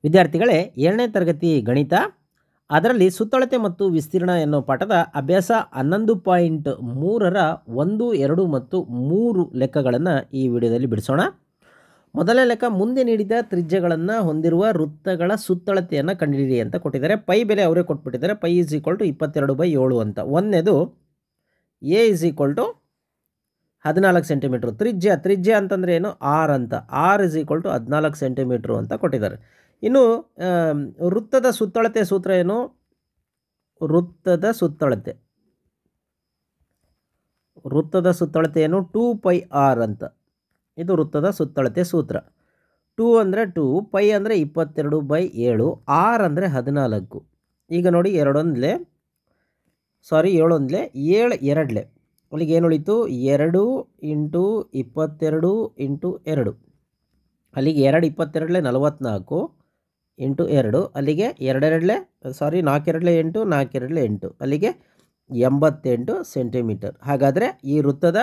ವಿದ್ಯಾರ್ಥಿಗಳೇ, 7ನೇ ತರಗತಿ ಗಣಿತ, ಅದರಲ್ಲಿ ಸುತ್ತಳತೆ ಮತ್ತು ವಿಸ್ತೀರ್ಣ ಎನ್ನುವ ಪಾಠದ ಅಭ್ಯಾಸ 11.3ರ 1, 2 ಮತ್ತು 3 ಲೆಕ್ಕಗಳನ್ನು ಈ ವಿಡಿಯೋದಲ್ಲಿ ಬಿಡಿಸೋಣ. ಮೊದಲ ಲೆಕ್ಕ, ಮುಂದೆ ನೀಡಿದ ತ್ರಿಜ್ಯಗಳನ್ನು ಹೊಂದಿರುವ ವೃತ್ತಗಳ ಸುತ್ತಳತೆಯನ್ನು ಕಂಡುಹಿಡಿಯಿರಿ ಅಂತ ಕೊಟ್ಟಿದ್ದಾರೆ. ಪೈ ಬೆಲೆ ಅವರೇ ಕೊಟ್ಬಿಟ್ಟಿದ್ದಾರೆ. ಪೈ = 22/7 ಅಂತ. ಒಂದನೇದು ಎ = 14 ಸೆಂಟಿಮೀಟ್ರ್. ತ್ರಿಜ್ಯ ಅಂತಂದರೆ ಏನು? ಆರ್ ಅಂತ. ಆರ್ = 14 ಸೆಂಟಿಮೀಟ್ರು ಅಂತ ಕೊಟ್ಟಿದ್ದಾರೆ. ಇನ್ನು ವೃತ್ತದ ಸುತ್ತಳತೆ ಸೂತ್ರ ಏನು? ವೃತ್ತದ ಸುತ್ತಳತೆ ಏನು? 2πr ಅಂತ. ಇದು ವೃತ್ತದ ಸುತ್ತಳತೆ ಸೂತ್ರ. 2 ಅಂದರೆ 2, ಪೈ ಅಂದರೆ 22/7, ಆರ್ ಅಂದರೆ 14. ಈಗ ನೋಡಿ, 7 2 ಅಲ್ಲಿಗೆ ಏನು ಉಳಿತು? 2 × 22 × 2. ಅಲ್ಲಿಗೆ 2 22 44 × 2. ಅಲ್ಲಿಗೆ 4 2 8, 4 2 8, ಅಲ್ಲಿಗೆ 88 ಸೆಂಟಿಮೀಟರ್. ಹಾಗಾದರೆ ಈ ವೃತ್ತದ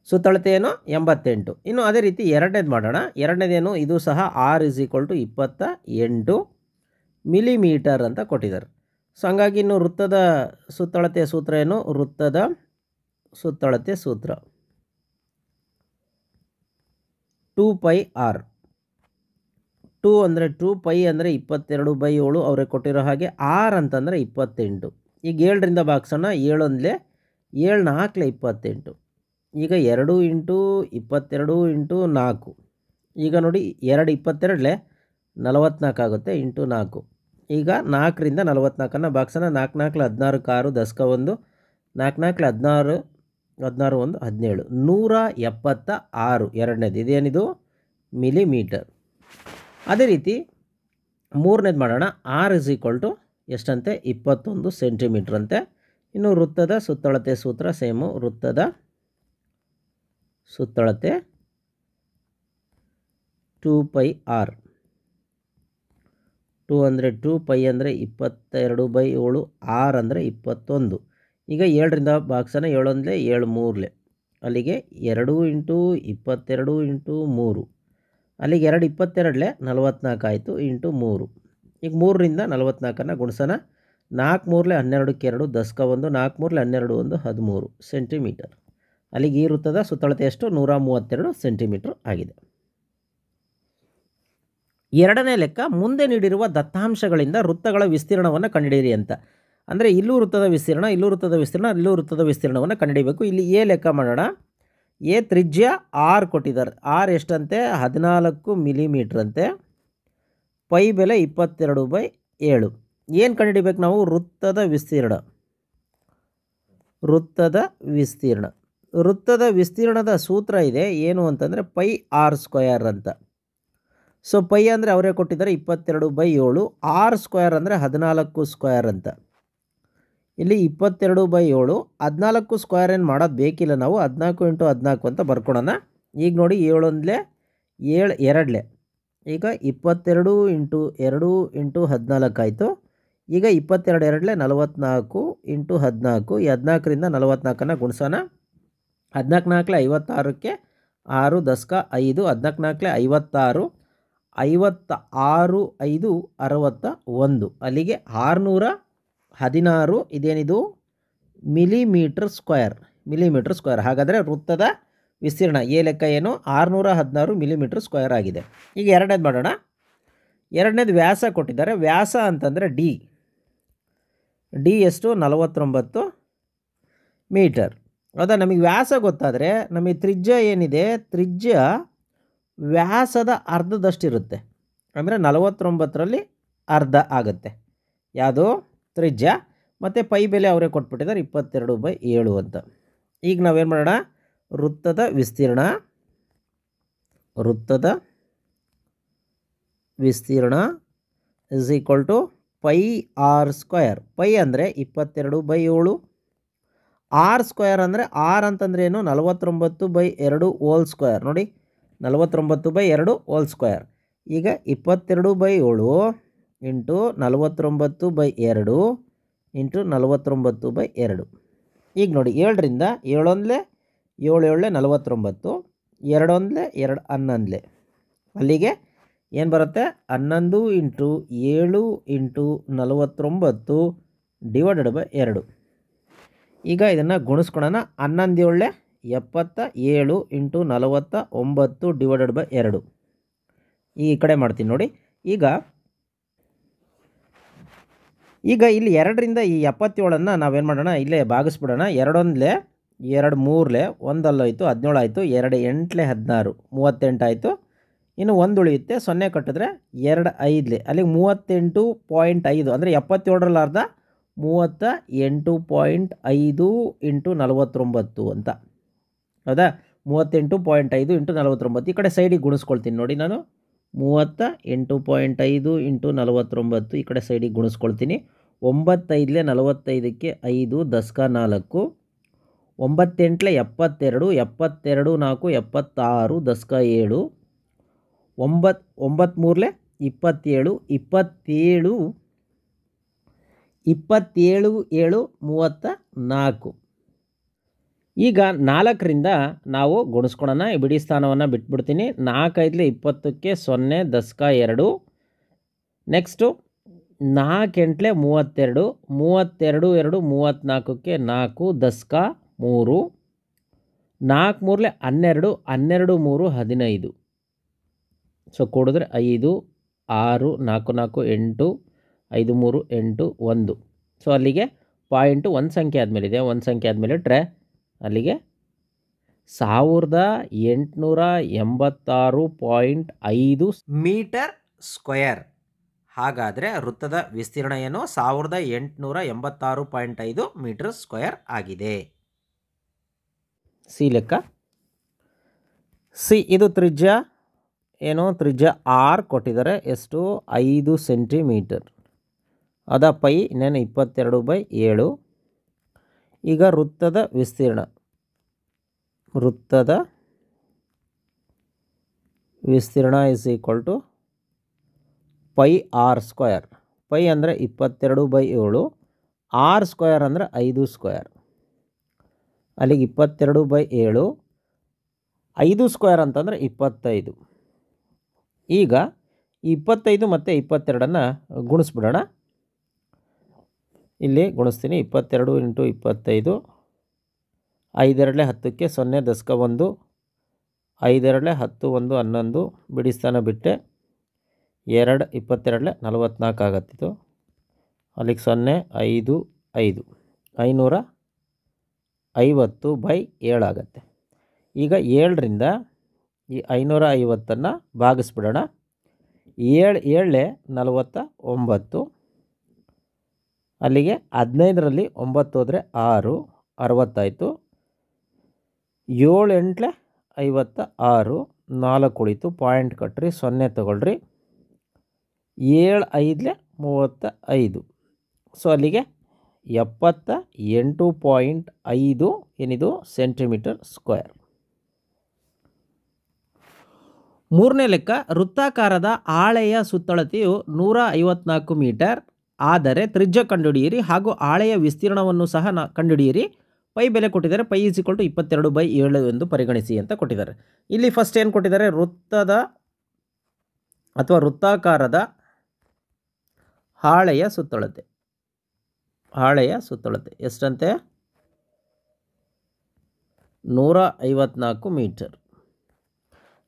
ಸುತ್ತಳತೆ ಏನು? 88. ಇನ್ನು ಅದೇ ರೀತಿ ಎರಡನೇದು ಮಾಡೋಣ. ಎರಡನೇದೇನು? ಇದು ಸಹ ಆರ್ = 28 ಮಿಲಿಮೀಟರ್ ಅಂತ ಕೊಟ್ಟಿದ್ದಾರೆ. ಸೊ ಹಂಗಾಗಿ ಇನ್ನು ವೃತ್ತದ ಸುತ್ತಳತೆ ಸೂತ್ರ ಏನು? ವೃತ್ತದ ಸುತ್ತಳತೆ ಸೂತ್ರ 2πr. 2 ಅಂದರೆ 2, ಪೈ ಅಂದರೆ 22/7 ಅವರೇ ಕೊಟ್ಟಿರೋ ಹಾಗೆ, ಆರ್ ಅಂತಂದರೆ 28. ಈಗ 7ರಿಂದ ಭಾಗಿಸೋಣ. 7 1 7 4 28. ಈಗ 2 × 22 × 4. ಈಗ ನೋಡಿ, 2 22 44 ಆಗುತ್ತೆ, ಇಂಟು 4. ಈಗ 4ರಿಂದ 44 ಭಾಗಿಸೋಣ. 4 4 16, 6 10 1, 4 4 16, 16 1 17, 176 ಎರಡನೇದು. ಇದೇನಿದು? ಮಿಲಿಮೀಟರ್. ಅದೇ ರೀತಿ ಮೂರನೇದು ಮಾಡೋಣ. ಆರ್ = ಎಷ್ಟಂತೆ? 21 ಸೆಂಟಿಮೀಟ್ರ್ ಅಂತೆ. ಇನ್ನು ವೃತ್ತದ ಸುತ್ತಳತೆ ಸೂತ್ರ ಸೇಮು. ವೃತ್ತದ ಸುತ್ತಳತೆ 2πr. 2 ಅಂದರೆ 2, ಪೈ ಅಂದರೆ 22/7, ಆರ್ ಅಂದರೆ 21. ಈಗ 7ರಿಂದ ಭಾಗಿಸೋಣ. 7 1 7 3, ಅಲ್ಲಿಗೆ 2 × 22 × 3. ಅಲ್ಲಿಗೆ 2 22 44 ಆಯಿತು, ಇಂಟು 3. ಈಗ 3ರಿಂದ 44 ಗುಣಿಸೋಣ. 4 3 12, 2 10 1, 4 3 12 1 13 ಸೆಂಟಿಮೀಟರ್. ಅಲ್ಲಿಗೆ ಈ ವೃತ್ತದ ಸುತ್ತಳತೆ ಎಷ್ಟು? 132 ಸೆಂಟಿಮೀಟರ್ ಆಗಿದೆ. ಎರಡನೇ ಲೆಕ್ಕ, ಮುಂದೆ ನೀಡಿರುವ ದತ್ತಾಂಶಗಳಿಂದ ವೃತ್ತಗಳ ವಿಸ್ತೀರ್ಣವನ್ನು ಕಂಡುಹಿಡಿಯಿರಿ ಅಂತ. ಅಂದರೆ ಇಲ್ಲೂ ವೃತ್ತದ ವಿಸ್ತೀರ್ಣ, ಇಲ್ಲೂ ವೃತ್ತದ ವಿಸ್ತೀರ್ಣ, ಇಲ್ಲೂ ವೃತ್ತದ ವಿಸ್ತೀರ್ಣವನ್ನು ಕಂಡುಹಿಡಿಯಬೇಕು. ಇಲ್ಲಿ ಎ ಲೆಕ್ಕ ಮಾಡೋಣ. ಎ ತ್ರಿಜ್ಯ ಆರ್ ಕೊಟ್ಟಿದ್ದಾರೆ. ಆರ್ ಎಷ್ಟಂತೆ? 14 ಮಿಲಿಮೀಟ್ರ್ ಅಂತೆ. ಪೈ ಬೆಲೆ 22/7. ಏನು ಕಂಡುಹಿಡಿಬೇಕು ನಾವು? ವೃತ್ತದ ವಿಸ್ತೀರ್ಣದ ಸೂತ್ರ ಇದೆ. ಏನು ಅಂತಂದರೆ πr² ಅಂತ. ಸೊ ಪೈ ಅಂದರೆ ಅವರೇ ಕೊಟ್ಟಿದ್ದಾರೆ 22/7, r² ಅಂದರೆ 14² ಅಂತ. ಇಲ್ಲಿ 22/7, 14² ಏನು ಮಾಡೋದು ಬೇಕಿಲ್ಲ ನಾವು. 14 × 14 ಅಂತ ಬರ್ಕೊಳೋಣ. ಈಗ ನೋಡಿ, 7 1 7 2, ಈಗ 22 × 2 × 14 ಆಯಿತು. ಈಗ 22 2 44 × 14. ಈ 14ರಿಂದ 44 ಗುಣಿಸೋಣ. 14 4 56, 6 10 5, 14 56, 56 5 61, ಅಲ್ಲಿಗೆ 616. ಇದೇನಿದು? Millimetre square. ಹಾಗಾದರೆ ವೃತ್ತದ ವಿಸ್ತೀರ್ಣ ಎ ಲೆಕ್ಕ ಏನು? 616 ಮಿಲಿಮೀಟರ್² ಆಗಿದೆ. ಈಗ ಎರಡನೇದು ಮಾಡೋಣ. ಎರಡನೇದು ವ್ಯಾಸ ಕೊಟ್ಟಿದ್ದಾರೆ. ವ್ಯಾಸ ಅಂತಂದರೆ ಡಿ ಎಷ್ಟು? 49 ಮೀಟರ್. ಹೌದಾ? ನಮಗೆ ವ್ಯಾಸ ಗೊತ್ತಾದರೆ ನಮಗೆ ತ್ರಿಜ್ಯ ಏನಿದೆ? ತ್ರಿಜ್ಯ ವ್ಯಾಸದ ಅರ್ಧದಷ್ಟಿರುತ್ತೆ. ಅಂದರೆ 49ರಲ್ಲಿ ಅರ್ಧ ಆಗುತ್ತೆ. ಯಾವುದು? ತ್ರಿಜ್ಯ. ಮತ್ತು ಪೈ ಬೆಲೆ ಅವರೇ ಕೊಟ್ಬಿಟ್ಟಿದ್ದಾರೆ 22/7 ಅಂತ. ಈಗ ನಾವೇನು ಮಾಡೋಣ? ವೃತ್ತದ ವಿಸ್ತೀರ್ಣ = πr². ಪೈ ಅಂದರೆ 22/7, r² ಅಂದರೆ ಆರ್ ಅಂತಂದರೆ ಏನು? 49/2 ನೋಡಿ, 49/2. ಈಗ 22/7 ಇಂಟು 49/2 ಇಂಟು 49/2. ಈಗ ನೋಡಿ, 7ರಿಂದ 7 1 7 7 49, 2 1 2 11, ಅಲ್ಲಿಗೆ ಏನು ಬರುತ್ತೆ 11 ಇಂಟು 7 ಇಂಟು 49 ಡಿವೈಡೆಡ್ ಬೈ 2. ಈಗ ಇದನ್ನು ಗುಣಿಸ್ಕೊಳ್ಳೋಣ. 11 7 77 ಇಂಟು 49 ಡಿವೈಡೆಡ್ ಬೈ 2. ಈ ಕಡೆ ಮಾಡ್ತೀನಿ ನೋಡಿ. ಈಗ ಇಲ್ಲಿ 2ರಿಂದ ಈ 77 ನಾವೇನು ಮಾಡೋಣ, ಇಲ್ಲೇ ಭಾಗಿಸ್ಬಿಡೋಣ. 2 1 2 3 1 ಅಲ್ಲೋಯ್ತು 17 ಆಯಿತು, 2 8 16 38 ಆಯಿತು. ಇನ್ನು 1 ಉಳಿಯುತ್ತೆ, 0 ಕಟ್ಟಿದ್ರೆ 2 5 ಅಲ್ಲಿಗೆ 38.5 ಅಂದರೆ 77ರಲ್ಲಿ ಅರ್ಧ 38.5 ಇಂಟು 49 ಅಂತ. ಹೌದಾ? 38.5 ಇಂಟು 49. ಈ ಕಡೆ ಸೈಡಿಗೆ ಗುಣಿಸ್ಕೊಳ್ತೀನಿ ನೋಡಿ. ನಾನು 38.5 ಇಂಟು 49 ಈ ಕಡೆ ಸೈಡಿಗೆ ಗುಣಿಸ್ಕೊಳ್ತೀನಿ. 9 5 45ಕ್ಕೆ 5 ದಸ್ಕ 4, 9 8 72 72 4 76 ದಸ್ಕ 7, 9 3 27 27 27 7 34. ಈಗ 4ರಿಂದ ನಾವು ಗುಣಿಸ್ಕೊಳ್ಳೋಣ. ಬಿಡಿ ಸ್ಥಾನವನ್ನು ಬಿಟ್ಬಿಡ್ತೀನಿ. 4 5 20ಕ್ಕೆ 0 ದಸ್ಕ 2. ನೆಕ್ಸ್ಟು 4 8 32 32 2 34ಕ್ಕೆ 4 ದಸ್ಕ 3. 4 3 12 12 3 15. ಸೊ ಕೂಡಿದ್ರೆ 5 6 4 4 8 5 3 8 1. ಸೊ ಅಲ್ಲಿಗೆ ಪಾಯಿಂಟು ಒಂದು ಸಂಖ್ಯೆ ಆದಮೇಲಿದೆ. ಒಂದು ಸಂಖ್ಯೆ ಆದಮೇಲೆ ಇಟ್ಟರೆ ಅಲ್ಲಿಗೆ 1886.5 ಮೀಟರ್ ಸ್ಕ್ವೇರ್. ಹಾಗಾದರೆ ವೃತ್ತದ ವಿಸ್ತೀರ್ಣ ಏನು? 1886.5 ಮೀಟರ್ ಸ್ಕ್ವೇರ್ ಆಗಿದೆ. ಸಿ ಲೆಕ್ಕ. ಸಿ ಇದು ತ್ರಿಜ್ಯ ಏನು? ತ್ರಿಜ್ಯ ಆರ್ ಕೊಟ್ಟಿದ್ದಾರೆ. ಎಷ್ಟು? 5 ಸೆಂಟಿಮೀಟರ್. ಅದ ಪೈ ಇನ್ನೇನು 22/7. ಈಗ ವೃತ್ತದ ವಿಸ್ತೀರ್ಣ is equal to pi r square. Pi ಅಂದರೆ 22/7, ಆರ್ ಸ್ಕ್ವೇರ್ ಅಂದರೆ 5 ಸ್ಕ್ವೇರ್. ಅಲ್ಲಿಗೆ 22/7, 5 ಸ್ಕ್ವೇರ್ ಅಂತಂದರೆ 25. ಈಗ 25 ಮತ್ತು 22 ಗುಣಿಸ್ಬಿಡೋಣ. ಇಲ್ಲಿ ಗುಣಿಸ್ತೀನಿ. 22 ಇಂಟು 25, 5 2 10ಕ್ಕೆ 0 ದಸ್ಕ 1, 5 2 10 1 11 ಬಿಡಿ ಸ್ಥಾನ ಬಿಟ್ಟೆ 2 22 44 ಆಗತ್ತಿತ್ತು. ಅಲ್ಲಿಗೆ 0 5 5 550/7 ಆಗುತ್ತೆ. ಈಗ 7ರಿಂದ ಈ 550 ಭಾಗಿಸ್ಬಿಡೋಣ. 7 7 49. ಅಲ್ಲಿಗೆ 15ರಲ್ಲಿ 9 ಹೋದರೆ 6 60 ಆಯಿತು. 7 8 56, 4 ಉಳಿತು. ಪಾಯಿಂಟ್ ಕಟ್ರಿ, 0 ತಗೊಳ್ರಿ. 7 5 35. ಸೊ ಅಲ್ಲಿಗೆ 78.5 ಏನಿದು ಸೆಂಟಿಮೀಟರ್ ಸ್ಕ್ವೇರ್. ಮೂರನೇ ಲೆಕ್ಕ. ವೃತ್ತಾಕಾರದ ಹಾಳೆಯ ಸುತ್ತಳತೆಯು 154 ಮೀಟರ್ ಆದರೆ ತ್ರಿಜ್ಯ ಕಂಡುಹಿಡಿಯಿರಿ ಹಾಗೂ ಹಾಳೆಯ ವಿಸ್ತೀರ್ಣವನ್ನು ಸಹ ಕಂಡುಹಿಡಿಯಿರಿ. ಪೈ ಬೆಲೆ ಕೊಟ್ಟಿದ್ದಾರೆ. ಪೈ ಈಸ್ ಈಕ್ವಲ್ ಟು 22/7 ಎಂದು ಪರಿಗಣಿಸಿ ಅಂತ ಕೊಟ್ಟಿದ್ದಾರೆ. ಇಲ್ಲಿ ಫಸ್ಟ್ ಏನು ಕೊಟ್ಟಿದ್ದಾರೆ? ವೃತ್ತದ ಅಥವಾ ವೃತ್ತಾಕಾರದ ಹಾಳೆಯ ಸುತ್ತಳತೆ ಎಷ್ಟಂತೆ? 154 ಮೀಟರ್.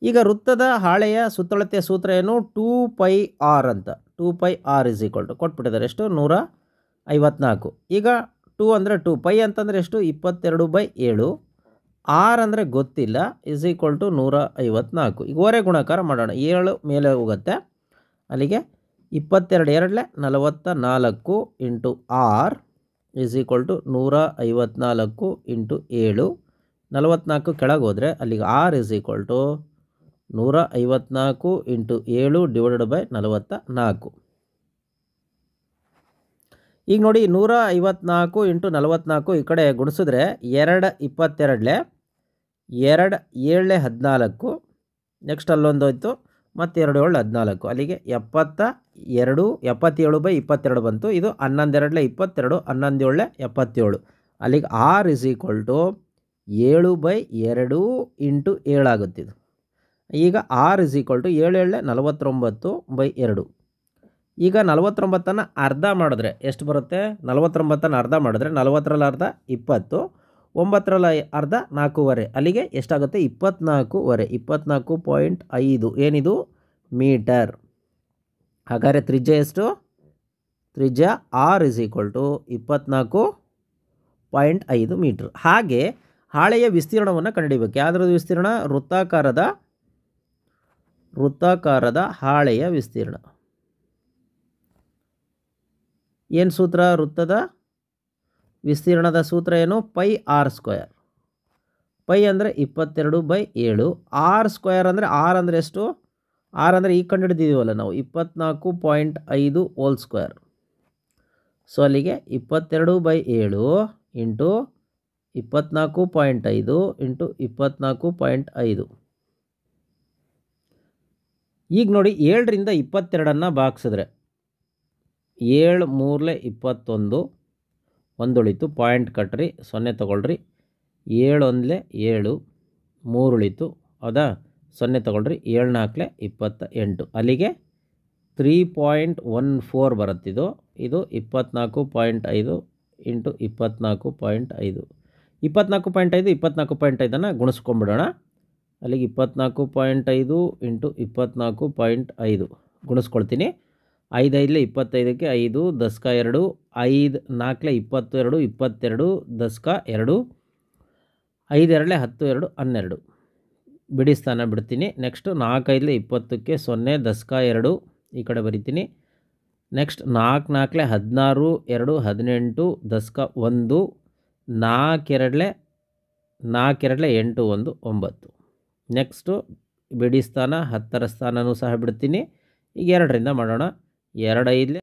ಈಗ ವೃತ್ತದ ಹಾಳೆಯ ಸುತ್ತಳತೆಯ ಸೂತ್ರ ಏನು? 2πr ಅಂತ. 2πr is equal to ಕೊಟ್ಬಿಟ್ಟಿದ್ದಾರೆ. ಎಷ್ಟು? 154. ಈಗ 2 ಅಂದರೆ 2, ಪೈ ಅಂತಂದರೆ ಎಷ್ಟು? 22/7. ಆರ್ ಅಂದರೆ ಗೊತ್ತಿಲ್ಲ, ಇಸ್ ಈಕ್ವಲ್ ಟು 154. ಈಗ ಓರೆ ಗುಣಾಕಾರ ಮಾಡೋಣ. 7 ಮೇಲೆ ಹೋಗುತ್ತೆ. ಅಲ್ಲಿಗೆ 22 2 44 into r is equal to 154 into 7. 44 ಕೆಳಗೆ ಹೋದರೆ ಅಲ್ಲಿಗೆ r is equal to 154 into 7 divided by 44. ಈಗ ನೋಡಿ 154 ಇಂಟು 44 ಈ ಕಡೆ ಗುಣಿಸಿದ್ರೆ 2 22 2 7 14. ನೆಕ್ಸ್ಟ್ ಅಲ್ಲೊಂದು ಹೋಯ್ತು, ಮತ್ತು 2 7 14. ಅಲ್ಲಿಗೆ 77/22 ಬಂತು. ಇದು 11 2 22, 11 7 77. ಅಲ್ಲಿಗೆ r is equal to 7/2 into 7 ಆಗುತ್ತಿದ್ದು. ಈಗ ಆರ್ ಇಸ್ ಈಕ್ವಲ್ ಟು 7 7 49/2. ಈಗ 49 ಅರ್ಧ ಮಾಡಿದ್ರೆ ಎಷ್ಟು ಬರುತ್ತೆ? 49 ಅರ್ಧ ಮಾಡಿದ್ರೆ 40ರಲ್ಲಿ ಅರ್ಧ 20, 9ರಲ್ಲಿ ಅರ್ಧ 4.5, ಅಲ್ಲಿಗೆ ಎಷ್ಟಾಗುತ್ತೆ? 24.5. 24.5 ಏನಿದು? ಮೀಟರ್. ಹಾಗಾದರೆ ತ್ರಿಜ್ಯ ಎಷ್ಟು? ತ್ರಿಜ್ಯ r is equal to 24.5 metre. ಹಾಗೆ ಹಾಳೆಯ ವಿಸ್ತೀರ್ಣವನ್ನು ಕಂಡುಹಿಡಿಯಬೇಕು. ಯಾವುದ್ರದ್ದು ವಿಸ್ತೀರ್ಣ? ವೃತ್ತಾಕಾರದ ಹಾಳೆಯ ವಿಸ್ತೀರ್ಣ. ಏನು ಸೂತ್ರ? ವೃತ್ತದ ವಿಸ್ತೀರ್ಣದ ಸೂತ್ರ ಏನು? Pi r square. ಪೈ ಅಂದರೆ 22/7. ಆರ್ ಸ್ಕ್ವೇರ್ ಅಂದರೆ ಆರ್ ಅಂದರೆ ಎಷ್ಟು? ಆರ್ ಅಂದರೆ ಈಗ ಕಂಡುಹಿಡಿದಿದ್ದೀವಲ್ಲ ನಾವು 24.5 ಹೋಲ್ ಸ್ಕ್ವೇರ್. ಸೊ ಅಲ್ಲಿಗೆ 22/7 ಇಂಟು 24.5 ಇಂಟು 24.5. ಈಗ ನೋಡಿ 7ರಿಂದ 22 ಭಾಗಿಸಿದ್ರೆ 7 3 21, ಒಂದುಳಿತು, ಪಾಯಿಂಟ್ ಕಟ್ರಿ, 0 ತಗೊಳ್ರಿ. 7 1 7, 3 ಉಳಿತು, ಹೌದಾ? 0 ತಗೊಳ್ರಿ. 7 4 28, ಅಲ್ಲಿಗೆ 3.14 ಬರುತ್ತಿದ್ದು. ಇದು 24.5 ಇಂಟು 24.5. 24.5 24.5 ಗುಣಿಸ್ಕೊಂಡ್ಬಿಡೋಣ. ಅಲ್ಲಿಗೆ 24.5 ಇಂಟು 24.5 ಗುಣಿಸ್ಕೊಳ್ತೀನಿ. 5 5 25ಕ್ಕೆ 5 ದಶಕ 2, 5 4 22, 22 ದಶಕ 2, 5 2 10 2 12 ಬಿಡಿ ಸ್ಥಾನ ಬಿಡ್ತೀನಿ. ನೆಕ್ಸ್ಟ್ 4 5 20ಕ್ಕೆ 0 ದಶಕ 2 ಈ ಕಡೆ ಬರಿತೀನಿ. ನೆಕ್ಸ್ಟ್ 4 4 16 2 18 ದಶಕ 1, 4 2 8 1 9. ನೆಕ್ಸ್ಟು ಬಿಡಿ ಸ್ಥಾನ 10ರ ಸ್ಥಾನನೂ ಸಹ ಬಿಡ್ತೀನಿ. ಈಗ 2ರಿಂದ ಮಾಡೋಣ. 2 5